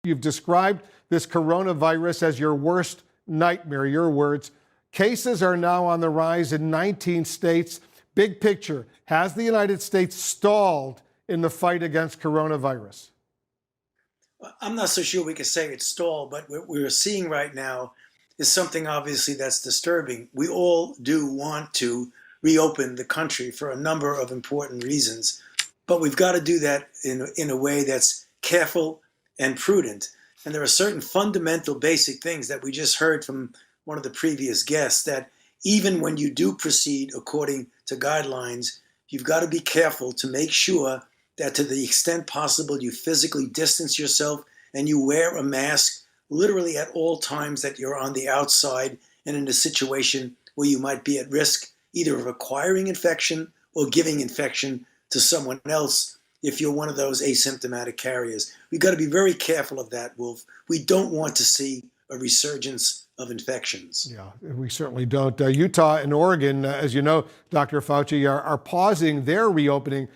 You've described this coronavirus as your worst nightmare, your words. Cases are now on the rise in 19 states. Big picture, has the United States stalled in the fight against coronavirus? I'm not so sure we could say it's stalled, but what we're seeing right now is something obviously that's disturbing. We all do want to reopen the country for a number of important reasons, but we've got to do that in a way that's careful and prudent. And there are certain fundamental basic things that we just heard from one of the previous guests, that even when you do proceed according to guidelines, you've got to be careful to make sure that to the extent possible you physically distance yourself and you wear a mask literally at all times that you're on the outside and in a situation where you might be at risk either of acquiring infection or giving infection to someone else if you're one of those asymptomatic carriers. We've got to be very careful of that, Wolf. We don't want to see a resurgence of infections. Yeah, we certainly don't. Utah and Oregon, as you know, Dr. Fauci, are pausing their reopening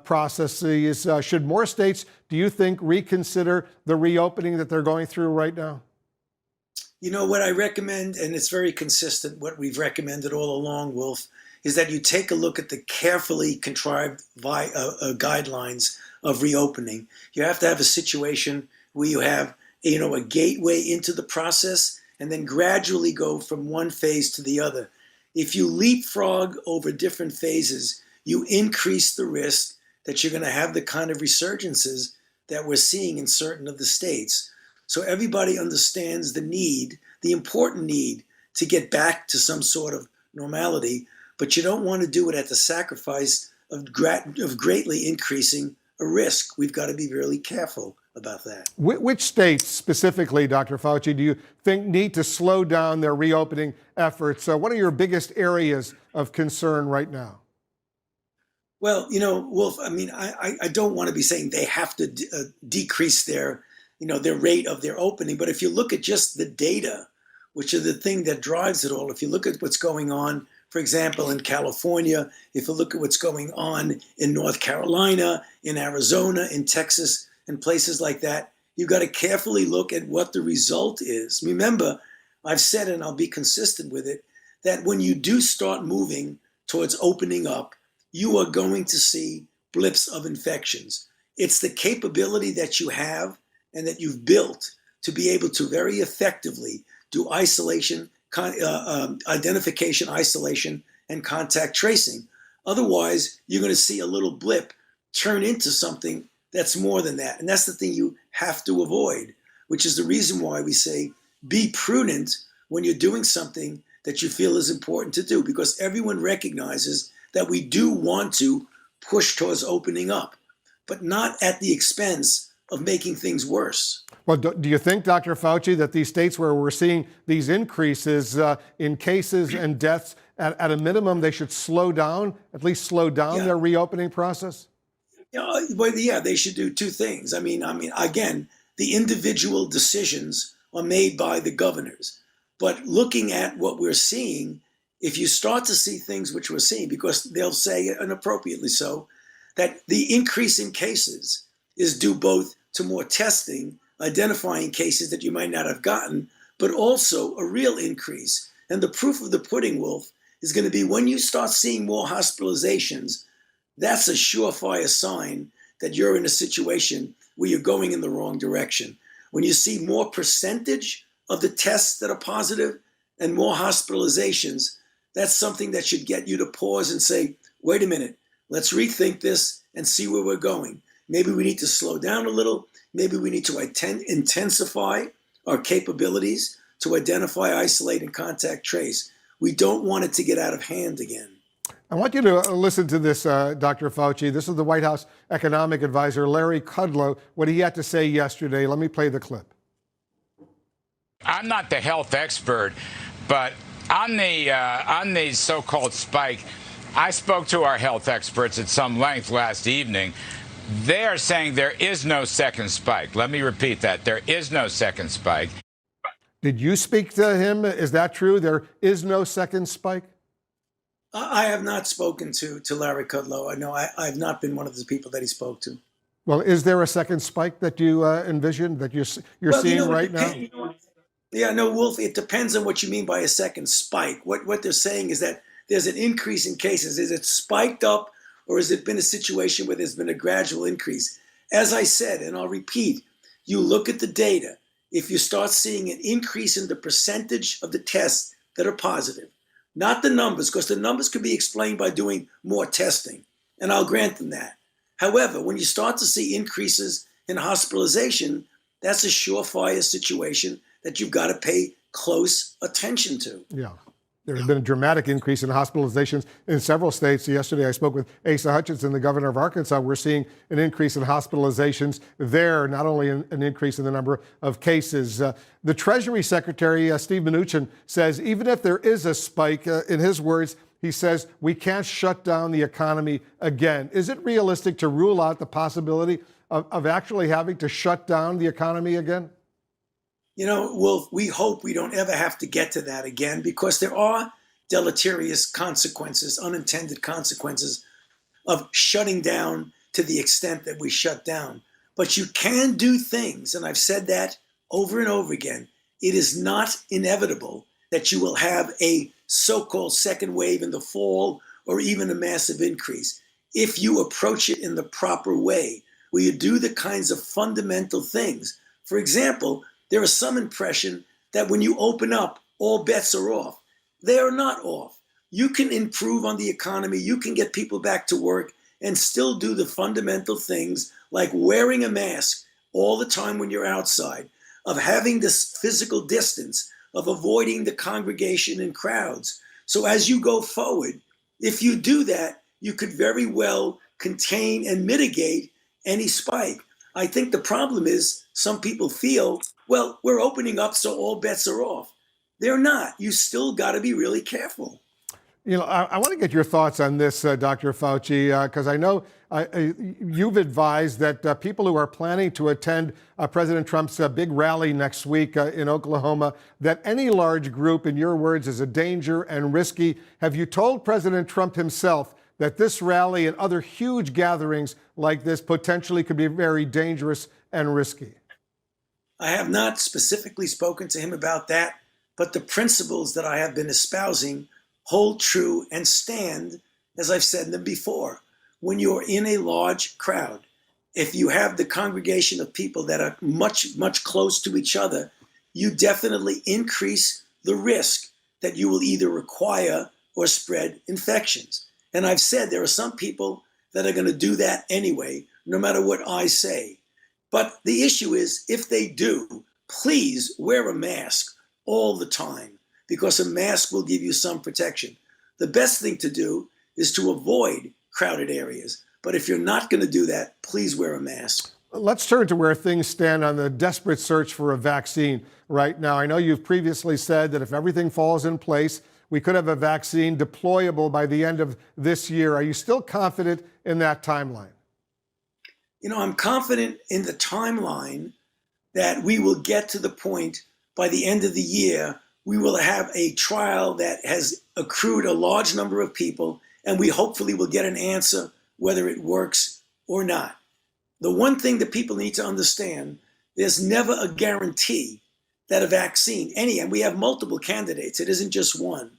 processes. Should more states, do you think, reconsider the reopening that they're going through right now? You know, what I recommend, and it's very consistent, what we've recommended all along, Wolf, is that you take a look at the carefully contrived guidelines of reopening. You have to have a situation where you have, a gateway into the process and then gradually go from one phase to the other. If you leapfrog over different phases, you increase the risk that you're going to have the kind of resurgences that we're seeing in certain of the states. So everybody understands the need, the important need to get back to some sort of normality, but you don't want to do it at the sacrifice of greatly increasing a risk. We've got to be really careful about that. Which states specifically, Dr. Fauci, do you think need to slow down their reopening efforts? What are your biggest areas of concern right now? Well, Wolf, I don't want to be saying they have to decrease their rate of their opening. But if you look at just the data, which are the thing that drives it all, if you look at what's going on, for example, in California, if you look at what's going on in North Carolina, in Arizona, in Texas, and places like that, you've got to carefully look at what the result is. Remember, I've said, and I'll be consistent with it, that when you do start moving towards opening up, you are going to see blips of infections. It's the capability that you have and that you've built to be able to very effectively do isolation, identification, isolation, and contact tracing. Otherwise, you're going to see a little blip turn into something that's more than that. And that's the thing you have to avoid, which is the reason why we say be prudent when you're doing something that you feel is important to do, because everyone recognizes that we do want to push towards opening up, but not at the expense of making things worse. Well, do you think, Dr. Fauci, that these states where we're seeing these increases in cases and deaths, at a minimum, they should at least slow down their reopening process? They should do two things. Again, the individual decisions are made by the governors. But looking at what we're seeing, if you start to see things which we're seeing, because they'll say, and appropriately so, that the increase in cases is due both to more testing, identifying cases that you might not have gotten, but also a real increase. And the proof of the pudding, Wolf, is going to be when you start seeing more hospitalizations. That's a surefire sign that you're in a situation where you're going in the wrong direction. When you see more percentage of the tests that are positive and more hospitalizations, that's something that should get you to pause and say, wait a minute, let's rethink this and see where we're going. Maybe we need to slow down a little. Maybe we need to intensify our capabilities to identify, isolate, and contact trace. We don't want it to get out of hand again. I want you to listen to this, Dr. Fauci. This is the White House economic advisor, Larry Kudlow, what he had to say yesterday. Let me play the clip. I'm not the health expert, but on the so-called spike, I spoke to our health experts at some length last evening. They are saying there is no second spike. Let me repeat that. There is no second spike. Did you speak to him? Is that true? There is no second spike? I have not spoken to Larry Kudlow. I know I've not been one of the people that he spoke to. Well, is there a second spike that you envision that you're seeing right now? Yeah, no, Wolf, it depends on what you mean by a second spike. What they're saying is that there's an increase in cases. Is it spiked up, or has it been a situation where there's been a gradual increase? As I said, and I'll repeat, you look at the data. If you start seeing an increase in the percentage of the tests that are positive, not the numbers, because the numbers could be explained by doing more testing, and I'll grant them that. However, when you start to see increases in hospitalization, that's a surefire situation that you've got to pay close attention to. Yeah. There has been a dramatic increase in hospitalizations in several states. Yesterday, I spoke with Asa Hutchinson, the governor of Arkansas. We're seeing an increase in hospitalizations there, not only an increase in the number of cases. The Treasury Secretary, Steve Mnuchin, says even if there is a spike, in his words, he says we can't shut down the economy again. Is it realistic to rule out the possibility of actually having to shut down the economy again? You know, Wolf, we hope we don't ever have to get to that again, because there are deleterious consequences, unintended consequences of shutting down to the extent that we shut down. But you can do things, and I've said that over and over again. It is not inevitable that you will have a so-called second wave in the fall or even a massive increase. If you approach it in the proper way, where you do the kinds of fundamental things. For example, there is some impression that when you open up, all bets are off. They are not off. You can improve on the economy. You can get people back to work and still do the fundamental things like wearing a mask all the time when you're outside, of having this physical distance, of avoiding the congregation in crowds. So as you go forward, if you do that, you could very well contain and mitigate any spike. I think the problem is some people feel, well, we're opening up, so all bets are off. They're not. You still got to be really careful. You know, I want to get your thoughts on this, Dr. Fauci, because I know you've advised that people who are planning to attend President Trump's big rally next week in Oklahoma, that any large group, in your words, is a danger and risky. Have you told President Trump himself that this rally and other huge gatherings like this potentially could be very dangerous and risky? I have not specifically spoken to him about that, but the principles that I have been espousing hold true and stand, as I've said them before. When you're in a large crowd, if you have the congregation of people that are much, much close to each other, you definitely increase the risk that you will either acquire or spread infections. And I've said there are some people that are going to do that anyway, no matter what I say. But the issue is, if they do, please wear a mask all the time, because a mask will give you some protection. The best thing to do is to avoid crowded areas. But if you're not going to do that, please wear a mask. Let's turn to where things stand on the desperate search for a vaccine right now. I know you've previously said that if everything falls in place, we could have a vaccine deployable by the end of this year. Are you still confident in that timeline? You know, I'm confident in the timeline that we will get to the point by the end of the year. We will have a trial that has accrued a large number of people, and we hopefully will get an answer whether it works or not. The one thing that people need to understand, there's never a guarantee that a vaccine, and we have multiple candidates, it isn't just one,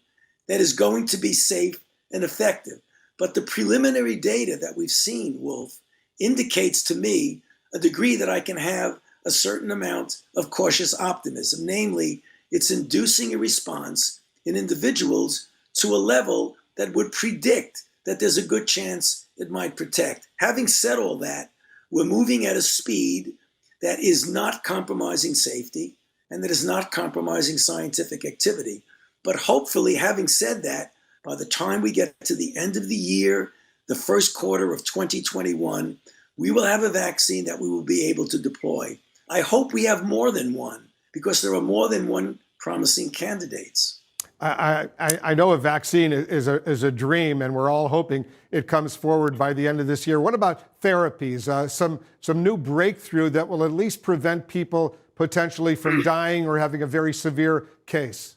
that is going to be safe and effective. But the preliminary data that we've seen, Wolf, indicates to me a degree that I can have a certain amount of cautious optimism. Namely, it's inducing a response in individuals to a level that would predict that there's a good chance it might protect. Having said all that, we're moving at a speed that is not compromising safety and that is not compromising scientific activity. But hopefully, having said that, by the time we get to the end of the year, the first quarter of 2021, we will have a vaccine that we will be able to deploy. I hope we have more than one, because there are more than one promising candidates. I know a vaccine is a dream, and we're all hoping it comes forward by the end of this year. What about therapies? Some new breakthrough that will at least prevent people potentially from dying or having a very severe case?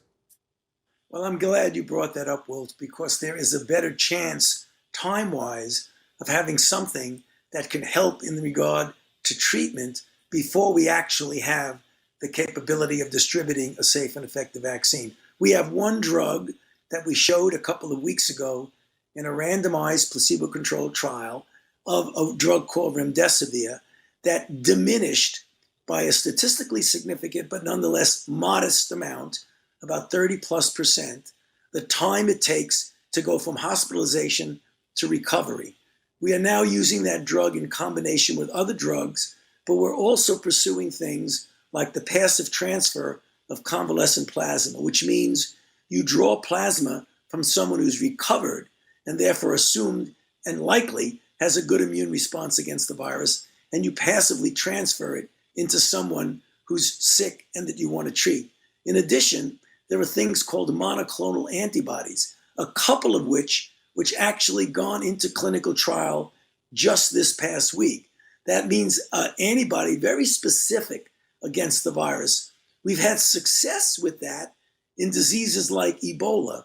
Well, I'm glad you brought that up, Wilt, because there is a better chance, time-wise, of having something that can help in regard to treatment before we actually have the capability of distributing a safe and effective vaccine. We have one drug that we showed a couple of weeks ago in a randomized placebo-controlled trial of a drug called remdesivir that diminished by a statistically significant but nonetheless modest amount, about 30+%, the time it takes to go from hospitalization to recovery. We are now using that drug in combination with other drugs, but we're also pursuing things like the passive transfer of convalescent plasma, which means you draw plasma from someone who's recovered and therefore assumed and likely has a good immune response against the virus, and you passively transfer it into someone who's sick and that you want to treat. In addition, there are things called monoclonal antibodies, a couple of which actually gone into clinical trial just this past week. That means an antibody very specific against the virus. We've had success with that in diseases like Ebola.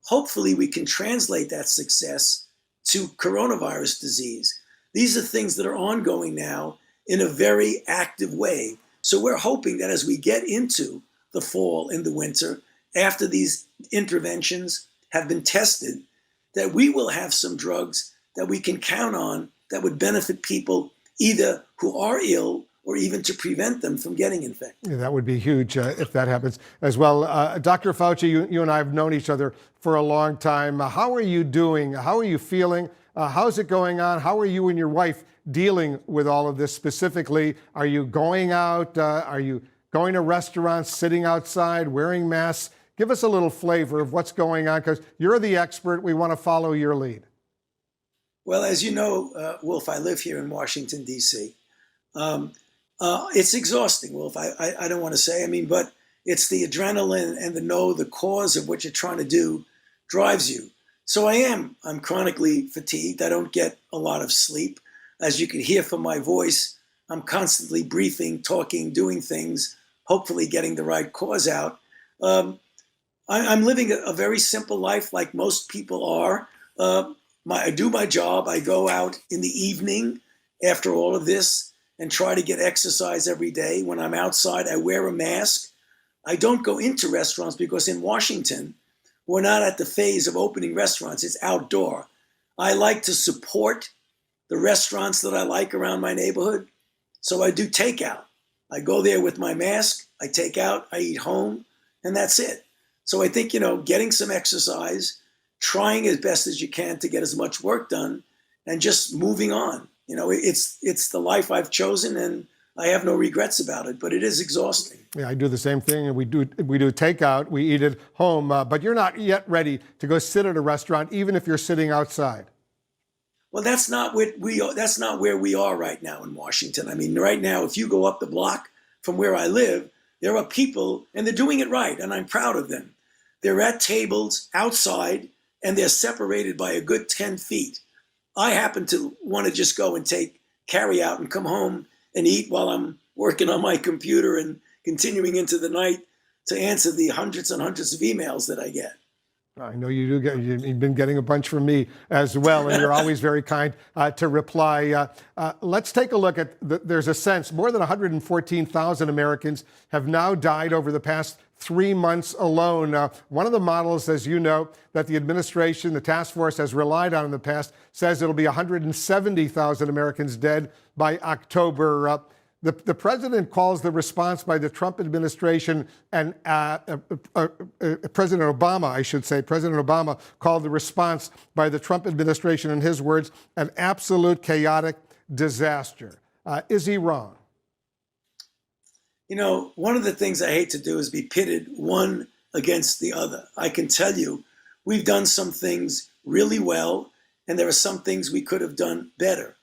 Hopefully we can translate that success to coronavirus disease. These are things that are ongoing now in a very active way. So we're hoping that as we get into the fall and the winter, after these interventions have been tested, that we will have some drugs that we can count on that would benefit people either who are ill or even to prevent them from getting infected. Yeah, that would be huge if that happens as well. Dr. Fauci, you and I have known each other for a long time. How are you doing? How are you feeling? How's it going on? How are you and your wife dealing with all of this specifically? Are you going out? Are you going to restaurants, sitting outside, wearing masks? Give us a little flavor of what's going on, because you're the expert. We want to follow your lead. Well, as you know, Wolf, I live here in Washington, D.C. It's exhausting, Wolf. I don't want to say, but it's the adrenaline and the cause of what you're trying to do drives you. So I'm chronically fatigued. I don't get a lot of sleep. As you can hear from my voice, I'm constantly briefing, talking, doing things, hopefully getting the right cause out. I'm living a very simple life like most people are. I do my job. I go out in the evening after all of this and try to get exercise every day. When I'm outside, I wear a mask. I don't go into restaurants because in Washington, we're not at the phase of opening restaurants. It's outdoor. I like to support the restaurants that I like around my neighborhood. So I do takeout. I go there with my mask, I take out, I eat home, and that's it. So I think, getting some exercise, trying as best as you can to get as much work done, and just moving on. It's the life I've chosen, and I have no regrets about it, but it is exhausting. Yeah, I do the same thing, and we do takeout. We eat at home, but you're not yet ready to go sit at a restaurant, even if you're sitting outside. Well, that's not where we are right now in Washington. Right now, if you go up the block from where I live, there are people, and they're doing it right, and I'm proud of them. They're at tables outside, and they're separated by a good 10 feet. I happen to want to just go and take carry out and come home and eat while I'm working on my computer and continuing into the night to answer the hundreds and hundreds of emails that I get. I know you do. You've been getting a bunch from me as well, and you're always very kind to reply. Let's take a look at, there's a sense more than 114,000 Americans have now died over the past 3 months alone. One of the models, as you know, that the administration, the task force has relied on in the past, says it'll be 170,000 Americans dead by October. The president calls the response by the Trump administration and President Obama called the response by the Trump administration, in his words, an absolute chaotic disaster. Is he wrong? One of the things I hate to do is be pitted one against the other. I can tell you, we've done some things really well, and there are some things we could have done better.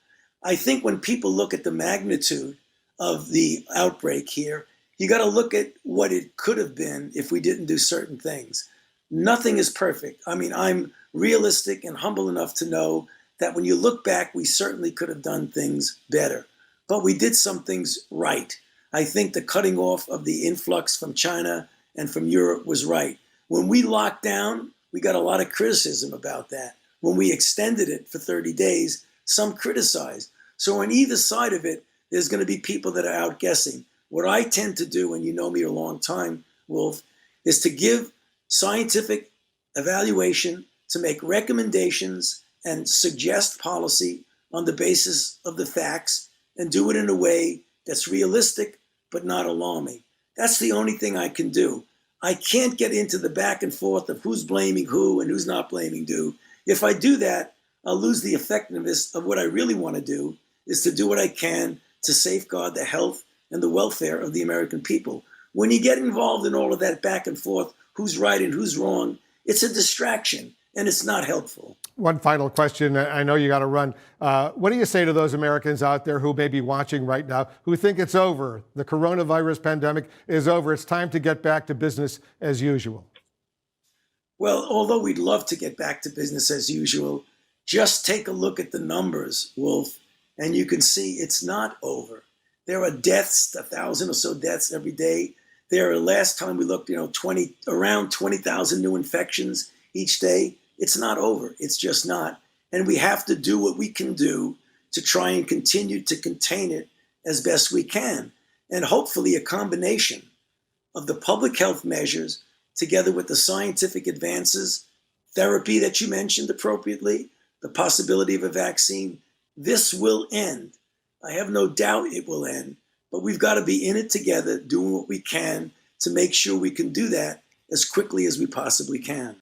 I think when people look at the magnitude of the outbreak here, you got to look at what it could have been if we didn't do certain things. Nothing is perfect. I'm realistic and humble enough to know that when you look back, we certainly could have done things better, but we did some things right. I think the cutting off of the influx from China and from Europe was right. When we locked down, we got a lot of criticism about that. When we extended it for 30 days, some criticized. So on either side of it, there's going to be people that are outguessing. What I tend to do, and you know me a long time, Wolf, is to give scientific evaluation, to make recommendations and suggest policy on the basis of the facts, and do it in a way that's realistic but not alarming. That's the only thing I can do. I can't get into the back and forth of who's blaming who and who's not blaming who. If I do that, I'll lose the effectiveness of what I really want to do, is to do what I can to safeguard the health and the welfare of the American people. When you get involved in all of that back and forth, who's right and who's wrong, it's a distraction and it's not helpful. One final question. I know you got to run. What do you say to those Americans out there who may be watching right now who think it's over? The coronavirus pandemic is over. It's time to get back to business as usual. Well, although we'd love to get back to business as usual, just take a look at the numbers, Wolf, and you can see it's not over. There are deaths, 1,000 or so deaths every day. There are, last time we looked, around 20,000 new infections each day. It's not over. It's just not. And we have to do what we can do to try and continue to contain it as best we can. And hopefully a combination of the public health measures together with the scientific advances, therapy that you mentioned appropriately, the possibility of a vaccine, this will end. I have no doubt it will end, but we've got to be in it together, doing what we can to make sure we can do that as quickly as we possibly can.